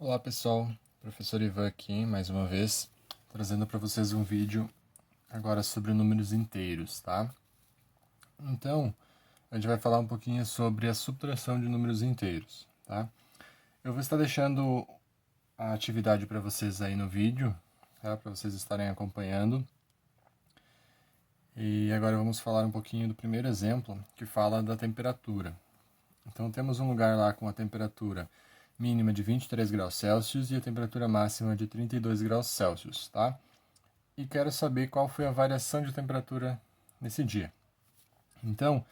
Olá pessoal, professor Ivan aqui mais uma vez, trazendo para vocês um vídeo agora sobre números inteiros, tá? Então, a gente vai falar um pouquinho sobre a subtração de números inteiros, tá? Eu vou estar deixando a atividade para vocês aí no vídeo, tá? Para vocês estarem acompanhando. E agora vamos falar um pouquinho do primeiro exemplo, que fala da temperatura. Então temos um lugar lá com a temperatura mínima de 23 graus Celsius e a temperatura máxima de 32 graus Celsius, tá? E quero saber qual foi a variação de temperatura nesse dia. Então, o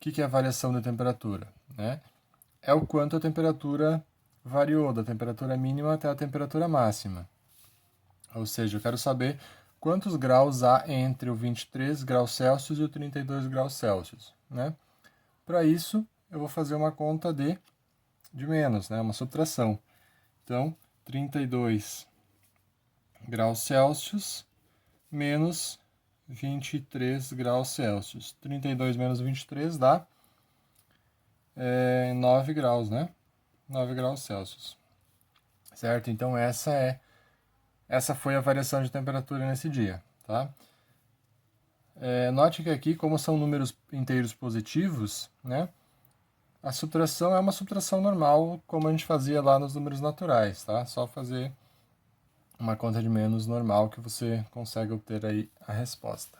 que é a variação da temperatura? Né? É o quanto a temperatura variou da temperatura mínima até a temperatura máxima. Ou seja, eu quero saber quantos graus há entre o 23 graus Celsius e o 32 graus Celsius. Né? Para isso, eu vou fazer uma conta de menos, né? Uma subtração. Então, 32 graus Celsius menos 23 graus Celsius. 32 menos 23 dá 9 graus, né? 9 graus Celsius. Certo? Então, essa foi a variação de temperatura nesse dia, tá? Note que aqui, como são números inteiros positivos, né? A subtração é uma subtração normal, como a gente fazia lá nos números naturais, tá? Só fazer uma conta de menos normal que você consegue obter aí a resposta.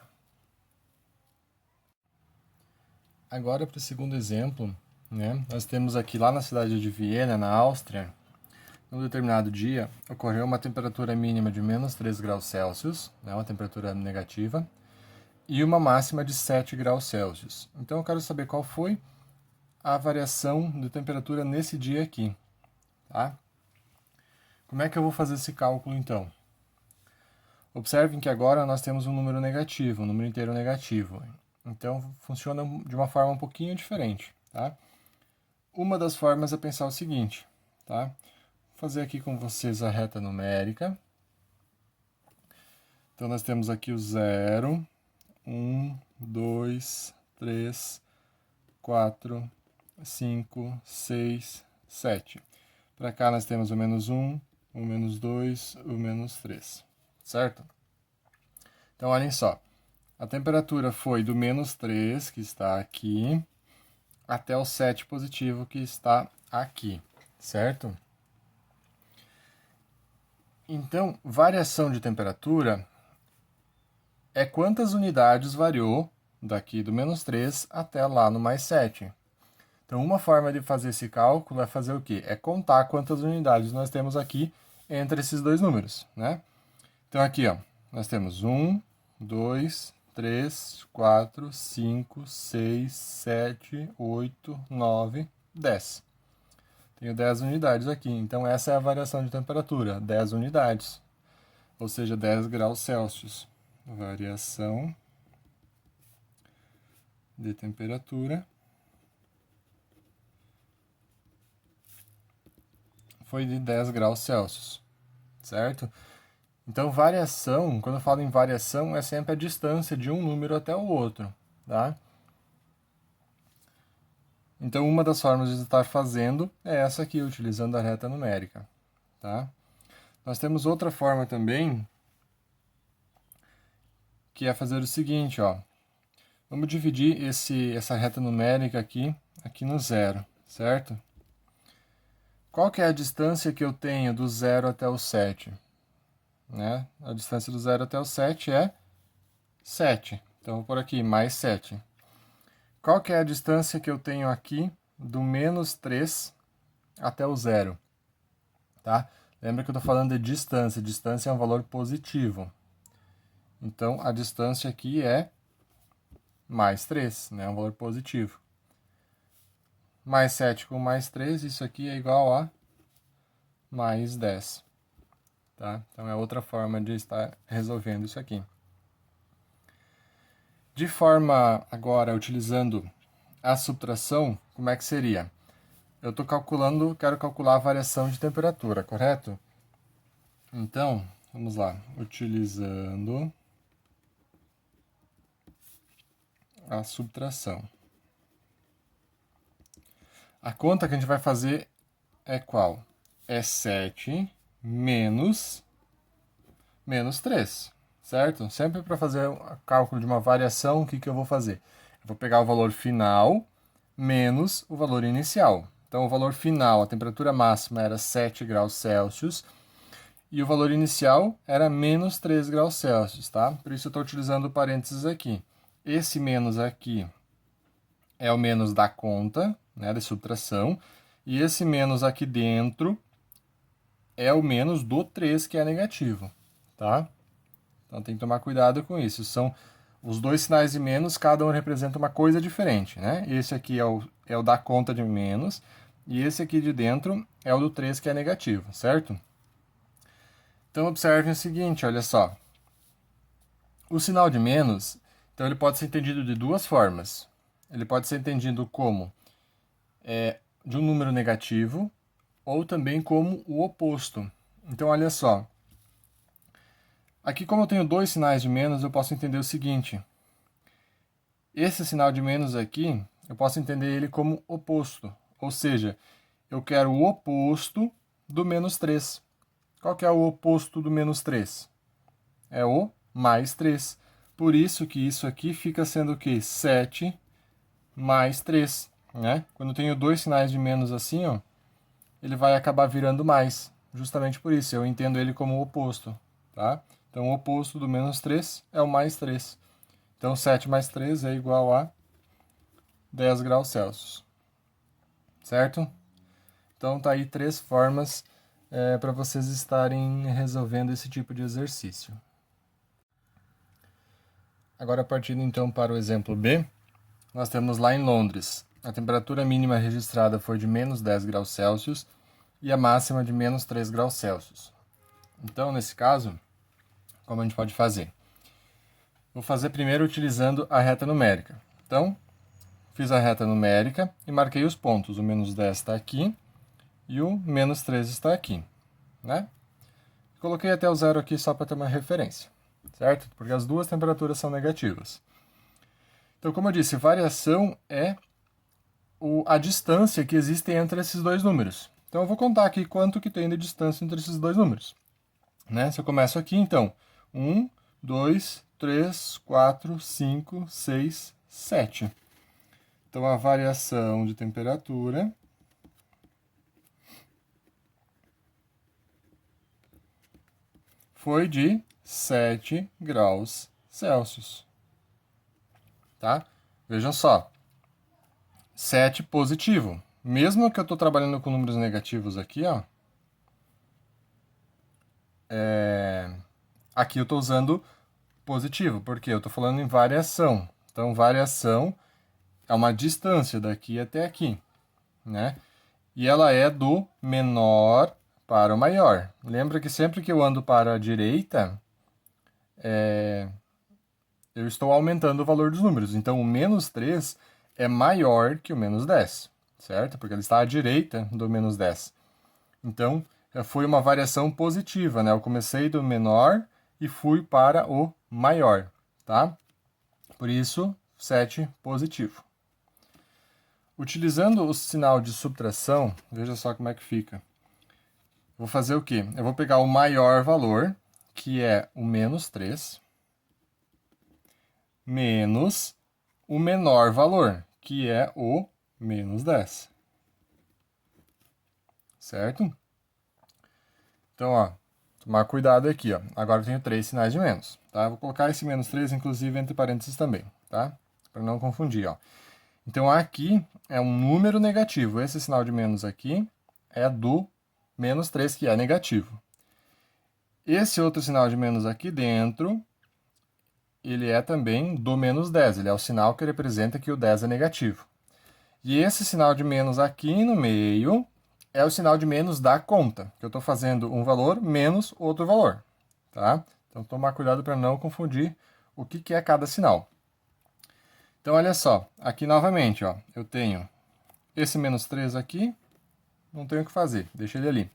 Agora, para o segundo exemplo, né? Nós temos aqui lá na cidade de Viena, na Áustria, num determinado dia, ocorreu uma temperatura mínima de menos 3 graus Celsius, né? Uma temperatura negativa, e uma máxima de 7 graus Celsius. Então, eu quero saber qual foi a variação de temperatura nesse dia aqui, tá? Como é que eu vou fazer esse cálculo, então? Observem que agora nós temos um número negativo, um número inteiro negativo. Então, funciona de uma forma um pouquinho diferente, tá? Uma das formas é pensar o seguinte, tá? Vou fazer aqui com vocês a reta numérica. Então, nós temos aqui o 0, 1, 2, 3, 4, 5, 6, 7. Para cá nós temos o menos 1, o menos 2, o menos 3, certo? Então, olhem só. A temperatura foi do menos 3, que está aqui, até o 7 positivo, que está aqui, certo? Então, variação de temperatura é quantas unidades variou daqui do menos 3 até lá no mais 7. Então, uma forma de fazer esse cálculo é fazer o quê? É contar quantas unidades nós temos aqui entre esses dois números, né? Então, aqui, ó, nós temos 1, 2, 3, 4, 5, 6, 7, 8, 9, 10. Tenho 10 unidades aqui, então essa é a variação de temperatura, 10 unidades, ou seja, 10 graus Celsius. Variação de temperatura foi de 10 graus Celsius, certo? Então, variação, quando eu falo em variação, é sempre a distância de um número até o outro, tá? Então, uma das formas de estar fazendo é essa aqui, utilizando a reta numérica, tá? Nós temos outra forma também, que é fazer o seguinte, ó. Vamos dividir essa reta numérica aqui no zero, certo? Qual que é a distância que eu tenho do 0 até o 7? Né? A distância do 0 até o 7 é 7. Então, vou por aqui, mais 7. Qual que é a distância que eu tenho aqui do menos 3 até o 0? Tá? Lembra que eu estou falando de distância. Distância é um valor positivo. Então, a distância aqui é mais 3, né? Um valor positivo. Mais 7 com mais 3, isso aqui é igual a mais 10. Tá? Então, é outra forma de estar resolvendo isso aqui. De forma, agora, utilizando a subtração, como é que seria? Eu estou calculando, quero calcular a variação de temperatura, correto? Então, vamos lá. Utilizando a subtração. A conta que a gente vai fazer é qual? é 7 menos 3, certo? Sempre para fazer o cálculo de uma variação, o que eu vou fazer? Eu vou pegar o valor final menos o valor inicial. Então, o valor final, a temperatura máxima era 7 graus Celsius, e o valor inicial era menos 3 graus Celsius, tá? Por isso eu estou utilizando o parênteses aqui. Esse menos aqui é o menos da conta, né, de subtração, e esse menos aqui dentro é o menos do 3, que é negativo, tá? Então tem que tomar cuidado com isso. São os dois sinais de menos, cada um representa uma coisa diferente, né? Esse aqui é o da conta de menos, e esse aqui de dentro é o do 3, que é negativo, certo? Então observem o seguinte, olha só. O sinal de menos, então ele pode ser entendido de duas formas. Ele pode ser entendido como de um número negativo, ou também como o oposto. Então olha só. Aqui, como eu tenho dois sinais de menos, eu posso entender o seguinte. Esse sinal de menos aqui, eu posso entender ele como oposto. Ou seja, eu quero o oposto do menos 3. Qual que é o oposto do menos 3? É o mais 3. Por isso que isso aqui fica sendo o quê? 7 mais 3. Né? Quando eu tenho dois sinais de menos assim, ó, ele vai acabar virando mais. Justamente por isso, eu entendo ele como o oposto. Tá? Então, o oposto do menos 3 é o mais 3. Então, 7 mais 3 é igual a 10 graus Celsius. Certo? Então, tá aí 3 formas para vocês estarem resolvendo esse tipo de exercício. Agora, partindo então para o exemplo B, nós temos lá em Londres. A temperatura mínima registrada foi de menos 10 graus Celsius e a máxima de menos 3 graus Celsius. Então, nesse caso, como a gente pode fazer? Vou fazer primeiro utilizando a reta numérica. Então, fiz a reta numérica e marquei os pontos. O menos 10 está aqui e o menos 3 está aqui, né? Coloquei até o zero aqui só para ter uma referência, certo? Porque as duas temperaturas são negativas. Então, como eu disse, variação é a distância que existe entre esses dois números. Então, eu vou contar aqui quanto que tem de distância entre esses dois números. Né? Se eu começo aqui, então, 1, 2, 3, 4, 5, 6, 7. Então, a variação de temperatura foi de 7 graus Celsius. Tá? Vejam só. 7 positivo. Mesmo que eu estou trabalhando com números negativos aqui, ó, aqui eu estou usando positivo, porque eu estou falando em variação. Então, variação é uma distância daqui até aqui, né? E ela é do menor para o maior. Lembra que sempre que eu ando para a direita, eu estou aumentando o valor dos números. Então, o menos 3 é maior que o menos 10, certo? Porque ele está à direita do menos 10. Então, foi uma variação positiva, né? Eu comecei do menor e fui para o maior, tá? Por isso, 7 positivo. Utilizando o sinal de subtração, veja só como é que fica. Vou fazer o quê? Eu vou pegar o maior valor, que é o menos 3, menos o menor valor, que é o menos 10. Certo? Então, ó, tomar cuidado aqui, ó. Agora eu tenho 3 sinais de menos, tá? Vou colocar esse menos 3, inclusive, entre parênteses também, tá? Para não confundir, ó. Então, aqui é um número negativo. Esse sinal de menos aqui é do menos 3, que é negativo. Esse outro sinal de menos aqui dentro, ele é também do menos 10. Ele é o sinal que representa que o 10 é negativo. E esse sinal de menos aqui no meio é o sinal de menos da conta, que eu estou fazendo um valor menos outro valor, tá? Então, tomar cuidado para não confundir o que é cada sinal. Então, olha só, aqui novamente, ó, eu tenho esse menos 3 aqui, não tenho o que fazer, deixa ele ali.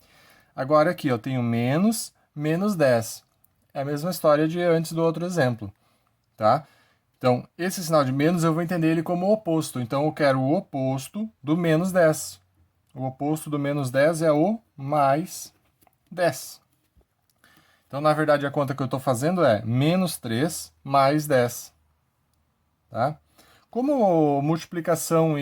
Agora aqui eu tenho menos 10. É a mesma história de antes do outro exemplo, tá? Então, esse sinal de menos eu vou entender ele como oposto. Então, eu quero o oposto do menos 10. O oposto do menos 10 é o mais 10. Então, na verdade, a conta que eu estou fazendo é menos 3 mais 10. Tá? Como multiplicação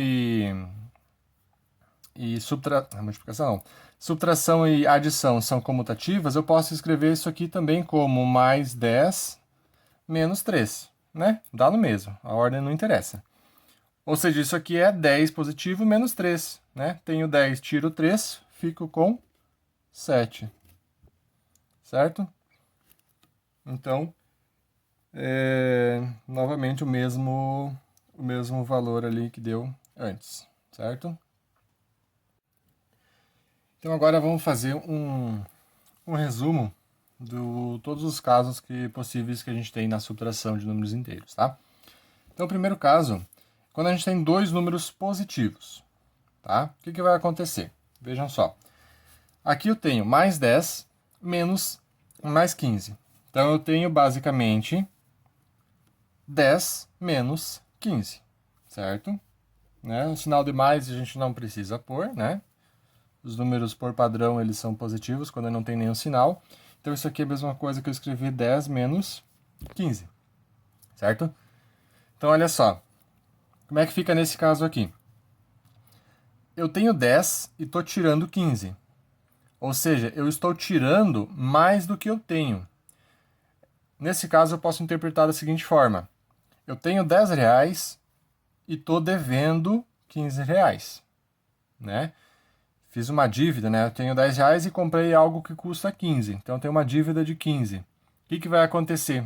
subtração e adição são comutativas, eu posso escrever isso aqui também como mais 10 menos 3, né? Dá no mesmo, a ordem não interessa. Ou seja, isso aqui é 10 positivo menos 3, né? Tenho 10, tiro 3, fico com 7. Certo? Então, novamente o mesmo valor ali que deu antes, certo? Então agora vamos fazer um resumo de todos os casos possíveis que a gente tem na subtração de números inteiros, tá? Então o primeiro caso, quando a gente tem dois números positivos, tá? O que vai acontecer? Vejam só. Aqui eu tenho mais 10 menos mais 15. Então eu tenho basicamente 10 menos 15, certo? Né? O sinal de mais a gente não precisa pôr, né? Os números por padrão eles são positivos quando não tem nenhum sinal. Então isso aqui é a mesma coisa que eu escrevi 10 menos 15, certo? Então olha só, como é que fica nesse caso aqui? Eu tenho 10 e estou tirando 15. Ou seja, eu estou tirando mais do que eu tenho. Nesse caso eu posso interpretar da seguinte forma. Eu tenho 10 reais e estou devendo 15 reais, né? Fiz uma dívida, né? Eu tenho 10 reais e comprei algo que custa 15. Então, eu tenho uma dívida de 15. O que vai acontecer?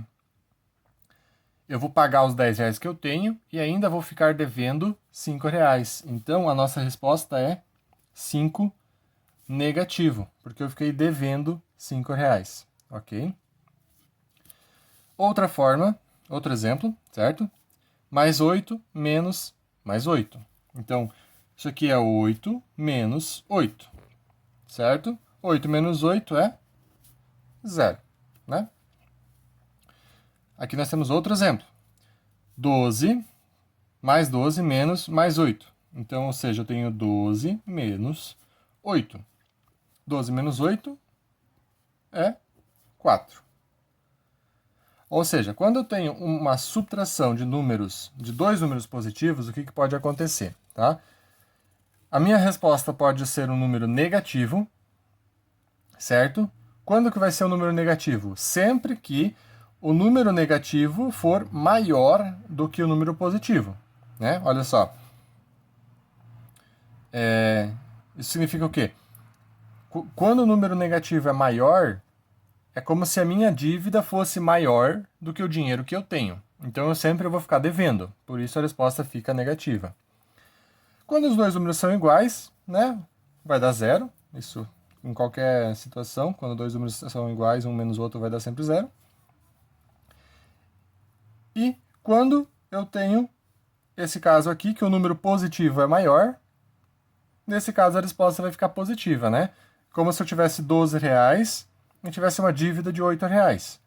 Eu vou pagar os 10 reais que eu tenho e ainda vou ficar devendo 5 reais. Então, a nossa resposta é 5 negativo, porque eu fiquei devendo 5 reais, ok? Outra forma, outro exemplo, certo? Mais 8 menos mais 8. Então, isso aqui é 8 menos 8, certo? 8 menos 8 é 0, né? Aqui nós temos outro exemplo. 12 mais 12 menos mais 8. Então, ou seja, eu tenho 12 menos 8. 12 menos 8 é 4. Ou seja, quando eu tenho uma subtração de números, de dois números positivos, o que pode acontecer, tá? A minha resposta pode ser um número negativo, certo? Quando que vai ser um número negativo? Sempre que o número negativo for maior do que o número positivo, né? Olha só. Isso significa o quê? Quando o número negativo é maior, é como se a minha dívida fosse maior do que o dinheiro que eu tenho. Então eu sempre vou ficar devendo, por isso a resposta fica negativa. Quando os dois números são iguais, né, vai dar zero. Isso em qualquer situação, quando dois números são iguais, um menos o outro vai dar sempre zero. E quando eu tenho esse caso aqui, que o número positivo é maior, nesse caso a resposta vai ficar positiva, né? Como se eu tivesse 12 reais e tivesse uma dívida de 8 reais.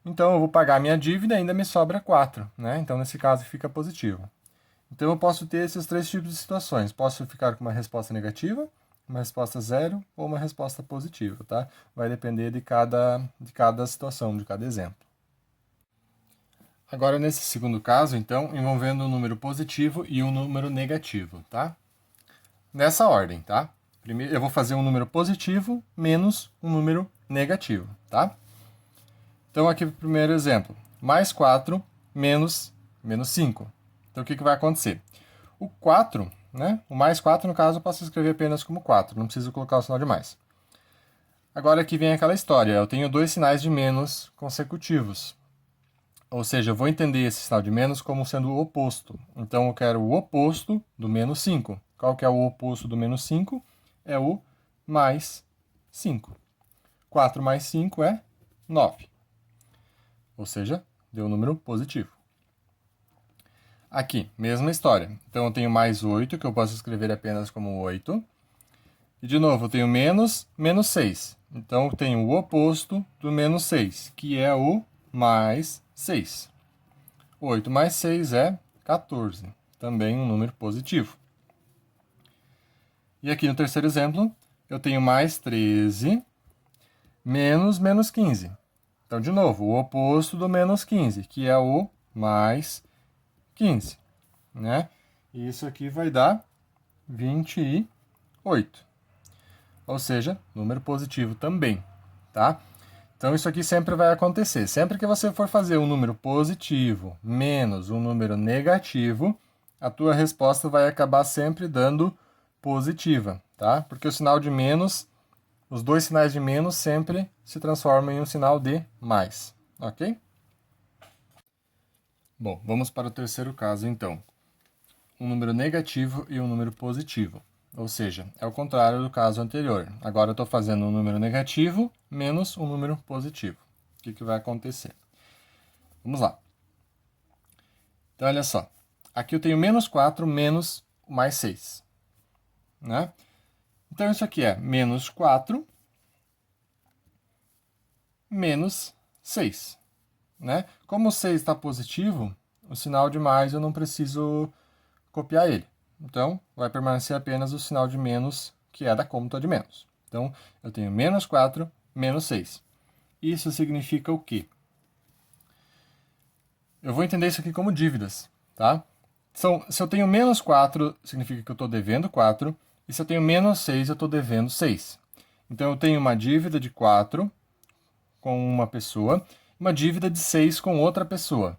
Então eu vou pagar a minha dívida e ainda me sobra 4, né? Então nesse caso fica positivo. Então eu posso ter esses três tipos de situações. Posso ficar com uma resposta negativa, uma resposta zero ou uma resposta positiva, tá? Vai depender de cada situação, de cada exemplo. Agora nesse segundo caso, então, envolvendo um número positivo e um número negativo, tá? Nessa ordem, tá? Primeiro eu vou fazer um número positivo menos um número negativo, tá? Então aqui o primeiro exemplo, mais 4 menos 5. Então o que vai acontecer? O 4, né? O mais 4, no caso, eu posso escrever apenas como 4, não preciso colocar o sinal de mais. Agora aqui vem aquela história, eu tenho dois sinais de menos consecutivos. Ou seja, eu vou entender esse sinal de menos como sendo o oposto. Então eu quero o oposto do menos 5. Qual que é o oposto do menos 5? É o mais 5. 4 mais 5 é 9. Ou seja, deu um número positivo. Aqui, mesma história. Então eu tenho mais 8, que eu posso escrever apenas como 8. E de novo, eu tenho menos 6. Então eu tenho o oposto do menos 6, que é o mais 6. 8 mais 6 é 14. Também um número positivo. E aqui no terceiro exemplo, eu tenho mais 13 menos menos 15. Então, de novo, o oposto do menos 15, que é o mais 15, né? E isso aqui vai dar 28. Ou seja, número positivo também, tá? Então, isso aqui sempre vai acontecer. Sempre que você for fazer um número positivo menos um número negativo, a tua resposta vai acabar sempre dando positiva, tá? Porque o sinal de menos, os dois sinais de menos sempre se transformam em um sinal de mais, ok? Bom, vamos para o terceiro caso, então. Um número negativo e um número positivo. Ou seja, é o contrário do caso anterior. Agora eu estou fazendo um número negativo menos um número positivo. O que vai acontecer? Vamos lá. Então, olha só. Aqui eu tenho menos 4 menos mais 6. Né? Então, isso aqui é menos 4 menos 6. Né? Como o 6 está positivo, o sinal de mais eu não preciso copiar ele. Então, vai permanecer apenas o sinal de menos, que é da conta de menos. Então, eu tenho menos 4, menos 6. Isso significa o quê? Eu vou entender isso aqui como dívidas, tá? Se eu tenho menos 4, significa que eu estou devendo 4. E se eu tenho menos 6, eu estou devendo 6. Então, eu tenho uma dívida de 4 com uma pessoa, uma dívida de 6 com outra pessoa.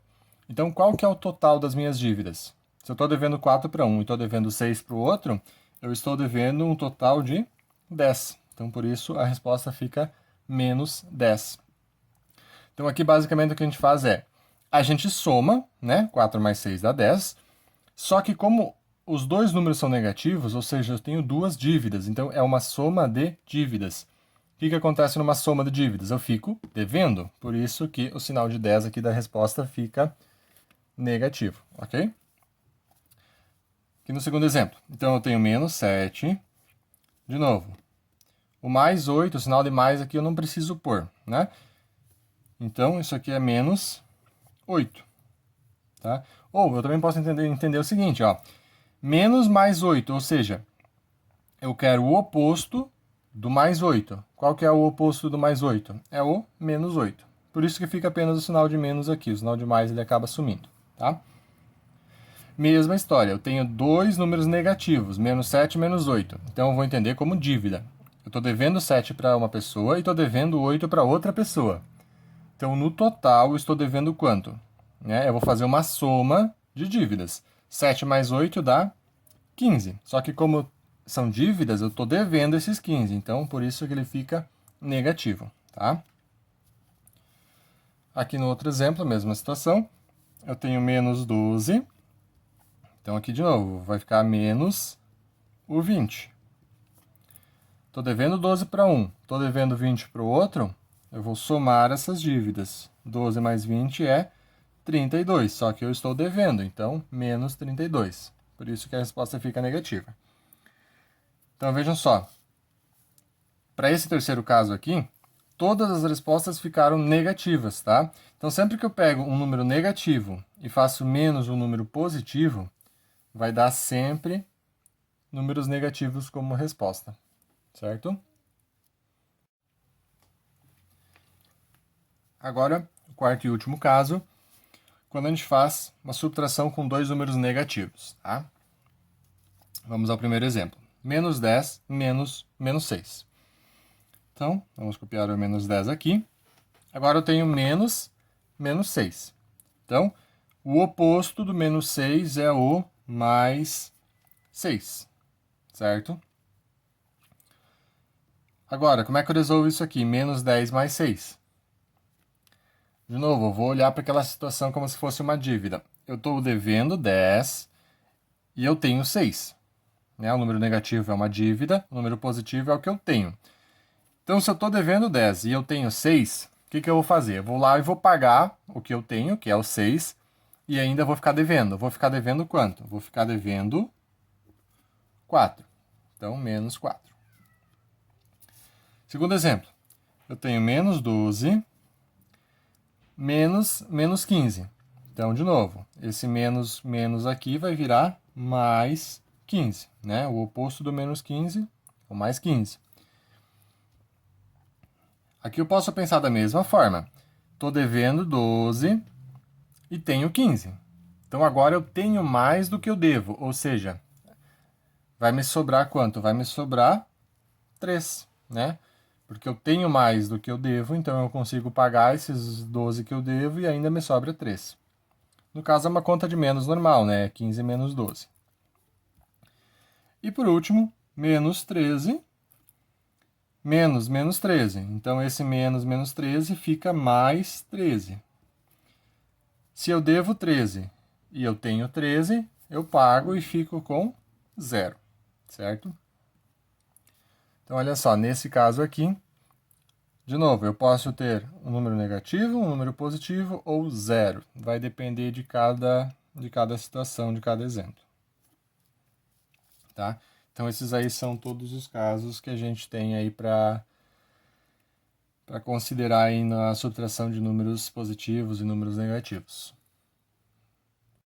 Então, qual que é o total das minhas dívidas? Se eu estou devendo 4 para um e estou devendo 6 para o outro, eu estou devendo um total de 10. Então, por isso, a resposta fica menos 10. Então, aqui, basicamente, o que a gente faz é, a gente soma, né? 4 mais 6 dá 10. Só que como os dois números são negativos, ou seja, eu tenho duas dívidas, então é uma soma de dívidas. O que acontece numa soma de dívidas? Eu fico devendo, por isso que o sinal de 10 aqui da resposta fica negativo, ok? Aqui no segundo exemplo. Então, eu tenho menos 7. De novo. O mais 8, o sinal de mais aqui eu não preciso pôr, né? Então, isso aqui é menos 8. Tá? Ou eu também posso entender o seguinte, ó. Menos mais 8, ou seja, eu quero o oposto do mais 8. Qual que é o oposto do mais 8? É o menos 8. Por isso que fica apenas o sinal de menos aqui. O sinal de mais ele acaba sumindo, tá? Mesma história, eu tenho dois números negativos, menos 7 e menos 8. Então eu vou entender como dívida. Eu estou devendo 7 para uma pessoa e estou devendo 8 para outra pessoa. Então no total eu estou devendo quanto? Eu vou fazer uma soma de dívidas. 7 mais 8 dá 15. Só que como são dívidas, eu estou devendo esses 15. Então por isso que ele fica negativo. Tá? Aqui no outro exemplo, a mesma situação. Eu tenho menos 12. Então, aqui de novo, vai ficar menos o 20. Estou devendo 12 para um, estou devendo 20 para o outro, eu vou somar essas dívidas. 12 mais 20 é 32, só que eu estou devendo, então, menos 32. Por isso que a resposta fica negativa. Então, vejam só. Para esse terceiro caso aqui, todas as respostas ficaram negativas, tá? Então, sempre que eu pego um número negativo e faço menos um número positivo, vai dar sempre números negativos como resposta, certo? Agora, o quarto e último caso, quando a gente faz uma subtração com dois números negativos, tá? Vamos ao primeiro exemplo. Menos 10 menos menos 6. Então, vamos copiar o menos 10 aqui. Agora eu tenho menos menos 6. Então, o oposto do menos 6 é o mais 6, certo? Agora, como é que eu resolvo isso aqui? Menos 10 mais 6. De novo, eu vou olhar para aquela situação como se fosse uma dívida. Eu estou devendo 10 e eu tenho 6. O número negativo é uma dívida, o número positivo é o que eu tenho. Então, se eu estou devendo 10 e eu tenho 6, o que eu vou fazer? Eu vou lá e vou pagar o que eu tenho, que é o 6, e ainda vou ficar devendo. Vou ficar devendo quanto? Vou ficar devendo 4. Então, menos 4. Segundo exemplo. Eu tenho menos 12 menos 15. Então, de novo, esse menos aqui vai virar mais 15, né? O oposto do menos 15, o mais 15. Aqui eu posso pensar da mesma forma. Estou devendo 12 e tenho 15. Então agora eu tenho mais do que eu devo, ou seja, vai me sobrar quanto? Vai me sobrar 3, né? Porque eu tenho mais do que eu devo, então eu consigo pagar esses 12 que eu devo e ainda me sobra 3. No caso é uma conta de menos normal, né? 15 menos 12. E por último, menos 13 menos menos 13. Então esse menos menos 13 fica mais 13. Se eu devo 13 e eu tenho 13, eu pago e fico com 0, certo? Então olha só, nesse caso aqui, de novo, eu posso ter um número negativo, um número positivo ou 0. Vai depender de cada situação, de cada exemplo. Tá? Então esses aí são todos os casos que a gente tem aí para considerar aí na subtração de números positivos e números negativos.